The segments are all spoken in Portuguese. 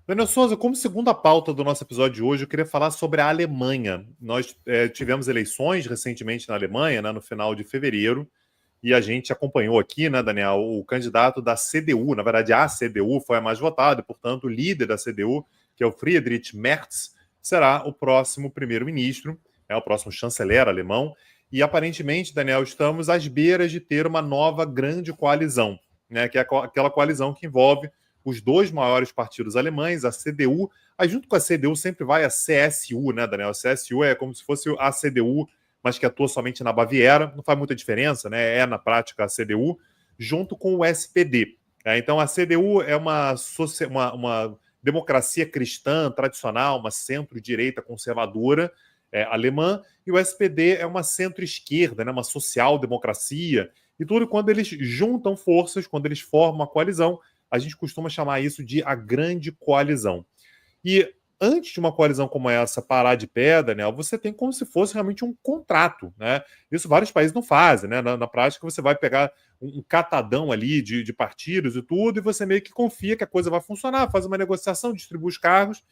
Daniel Souza, como segunda pauta do nosso episódio de hoje, eu queria falar sobre a Alemanha. Nós tivemos eleições recentemente na Alemanha, né, no final de fevereiro, e a gente acompanhou aqui, né, Daniel, o candidato da CDU, na verdade a CDU foi a mais votada, e, portanto o líder da CDU, que é o Friedrich Merz, será o próximo primeiro-ministro, o próximo chanceler alemão, e aparentemente, Daniel, estamos às beiras de ter uma nova grande coalizão, né, que é aquela coalizão que envolve os dois maiores partidos alemães, a CDU, aí junto com a CDU sempre vai a CSU, né, Daniel? A CSU é como se fosse a CDU, mas que atua somente na Baviera, não faz muita diferença, né? É na prática a CDU, junto com o SPD. Então a CDU é uma democracia cristã tradicional, uma centro-direita conservadora alemã, e o SPD é uma centro-esquerda, né? Uma social-democracia, e tudo quando eles juntam forças, quando eles formam uma coalizão, a gente costuma chamar isso de a grande coalizão. E antes de uma coalizão como essa parar de pé, Daniel, você tem como se fosse realmente um contrato, né? Isso vários países não fazem, né? Na prática, você vai pegar um catadão ali de partidos e tudo, e você meio que confia que a coisa vai funcionar, faz uma negociação, distribui os cargos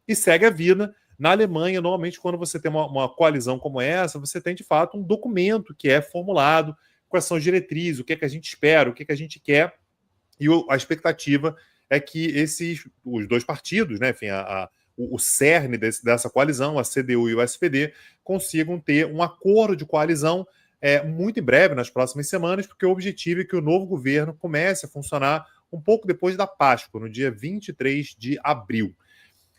e segue a vida. Na Alemanha, normalmente, quando você tem uma coalizão como essa, você tem de fato um documento que é formulado, quais são as diretrizes, o que é que a gente espera, o que é que a gente quer, e a expectativa é que os dois partidos, né, enfim, o cerne dessa coalizão, a CDU e o SPD, consigam ter um acordo de coalizão muito em breve, nas próximas semanas, porque o objetivo é que o novo governo comece a funcionar um pouco depois da Páscoa, no dia 23 de abril.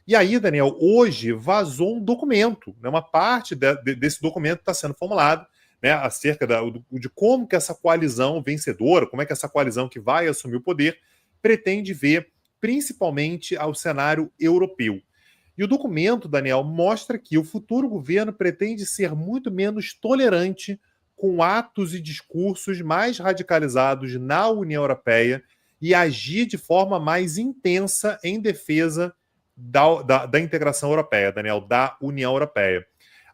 E aí, Daniel, hoje vazou um documento, né, uma parte desse documento está sendo formulado, né, acerca de como que essa coalizão vencedora, como é que essa coalizão que vai assumir o poder, pretende ver principalmente ao cenário europeu. E o documento, Daniel, mostra que o futuro governo pretende ser muito menos tolerante com atos e discursos mais radicalizados na União Europeia e agir de forma mais intensa em defesa da integração europeia, Daniel, da União Europeia.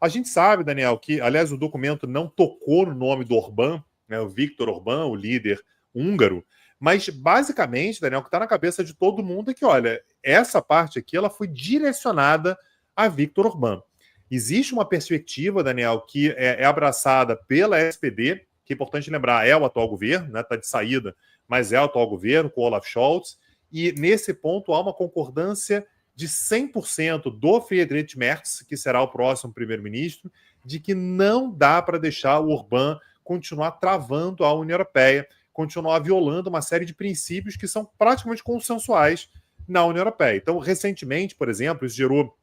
A gente sabe, Daniel, que, aliás, o documento não tocou no nome do Orbán, né, o Viktor Orbán, o líder húngaro, mas basicamente, Daniel, o que está na cabeça de todo mundo é que, olha, essa parte aqui ela foi direcionada a Viktor Orbán. Existe uma perspectiva, Daniel, que é abraçada pela SPD, que é importante lembrar, é o atual governo, né, está de saída, mas é o atual governo, com Olaf Scholz, e nesse ponto há uma concordância de 100% do Friedrich Merz, que será o próximo primeiro-ministro, de que não dá para deixar o Orbán continuar travando a União Europeia, continuar violando uma série de princípios que são praticamente consensuais na União Europeia. Então, recentemente, por exemplo, isso gerou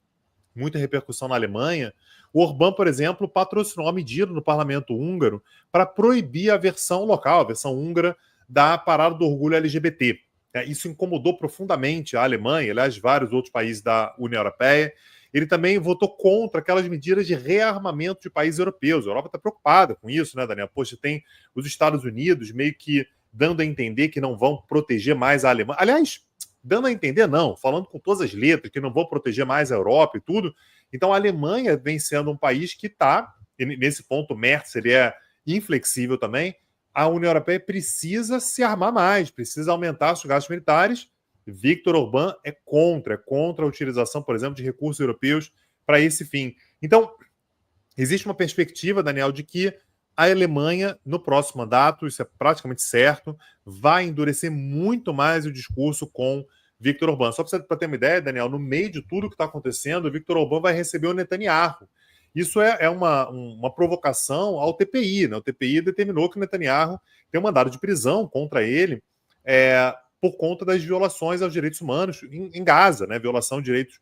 muita repercussão na Alemanha. O Orbán, por exemplo, patrocinou uma medida no parlamento húngaro para proibir a versão local, a versão húngara da Parada do Orgulho LGBT. Isso incomodou profundamente a Alemanha, aliás, vários outros países da União Europeia. Ele também votou contra aquelas medidas de rearmamento de países europeus. A Europa está preocupada com isso, né, Daniel? Poxa, tem os Estados Unidos meio que dando a entender que não vão proteger mais a Alemanha. Aliás, dando a entender, não, falando com todas as letras, que não vão proteger mais a Europa e tudo. Então a Alemanha vem sendo um país que está, nesse ponto, o Merz ele é inflexível também. A União Europeia precisa se armar mais, precisa aumentar os gastos militares. Viktor Orbán é contra a utilização, por exemplo, de recursos europeus para esse fim. Então, existe uma perspectiva, Daniel, de que a Alemanha, no próximo mandato, isso é praticamente certo, vai endurecer muito mais o discurso com Viktor Orbán. Só para ter uma ideia, Daniel, no meio de tudo que está acontecendo, o Viktor Orbán vai receber o Netanyahu. Isso é uma provocação ao TPI. Né? O TPI determinou que o Netanyahu tem um mandado de prisão contra ele por conta das violações aos direitos humanos em Gaza, né? Violação de direitos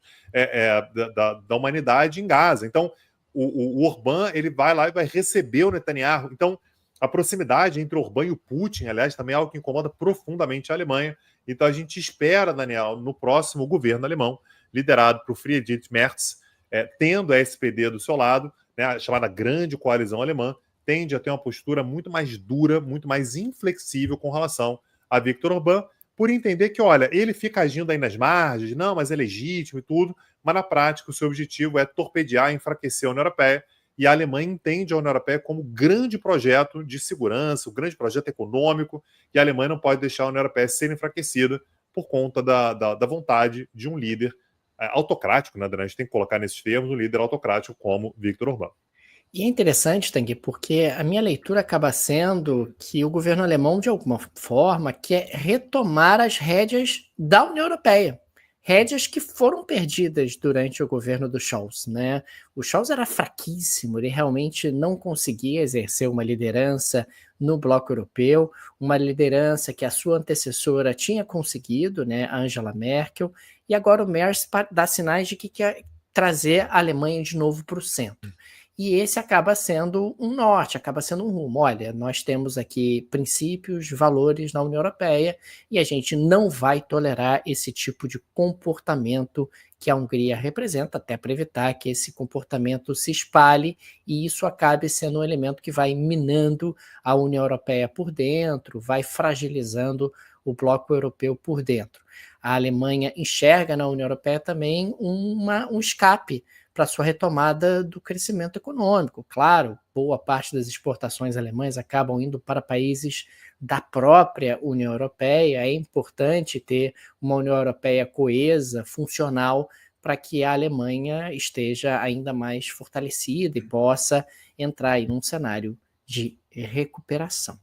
da humanidade em Gaza. Então, o Orbán ele vai lá e vai receber o Netanyahu. Então, a proximidade entre o Orbán e o Putin, aliás, também é algo que incomoda profundamente a Alemanha. Então, a gente espera, Daniel, no próximo governo alemão, liderado por Friedrich Merz, tendo a SPD do seu lado, né, a chamada Grande Coalizão Alemã, tende a ter uma postura muito mais dura, muito mais inflexível com relação a Viktor Orbán, por entender que, olha, ele fica agindo aí nas margens, não, mas é legítimo e tudo, mas na prática o seu objetivo é torpedear e enfraquecer a União Europeia, e a Alemanha entende a União Europeia como um grande projeto de segurança, um grande projeto econômico, e a Alemanha não pode deixar a União Europeia ser enfraquecida por conta da vontade de um líder autocrático, né? A gente tem que colocar nesses termos um líder autocrático como Viktor Orbán. E é interessante, Tanguy, porque a minha leitura acaba sendo que o governo alemão, de alguma forma, quer retomar as rédeas da União Europeia. Rédeas que foram perdidas durante o governo do Scholz, né? O Scholz era fraquíssimo, ele realmente não conseguia exercer uma liderança no bloco europeu, uma liderança que a sua antecessora tinha conseguido, né, Angela Merkel, e agora o Merz dá sinais de que quer trazer a Alemanha de novo para o centro. E esse acaba sendo um norte, acaba sendo um rumo. Olha, nós temos aqui princípios, valores na União Europeia e a gente não vai tolerar esse tipo de comportamento que a Hungria representa, até para evitar que esse comportamento se espalhe e isso acabe sendo um elemento que vai minando a União Europeia por dentro, vai fragilizando o bloco europeu por dentro. A Alemanha enxerga na União Europeia também um escape para sua retomada do crescimento econômico. Claro, boa parte das exportações alemãs acabam indo para países da própria União Europeia. É importante ter uma União Europeia coesa, funcional, para que a Alemanha esteja ainda mais fortalecida e possa entrar em um cenário de recuperação.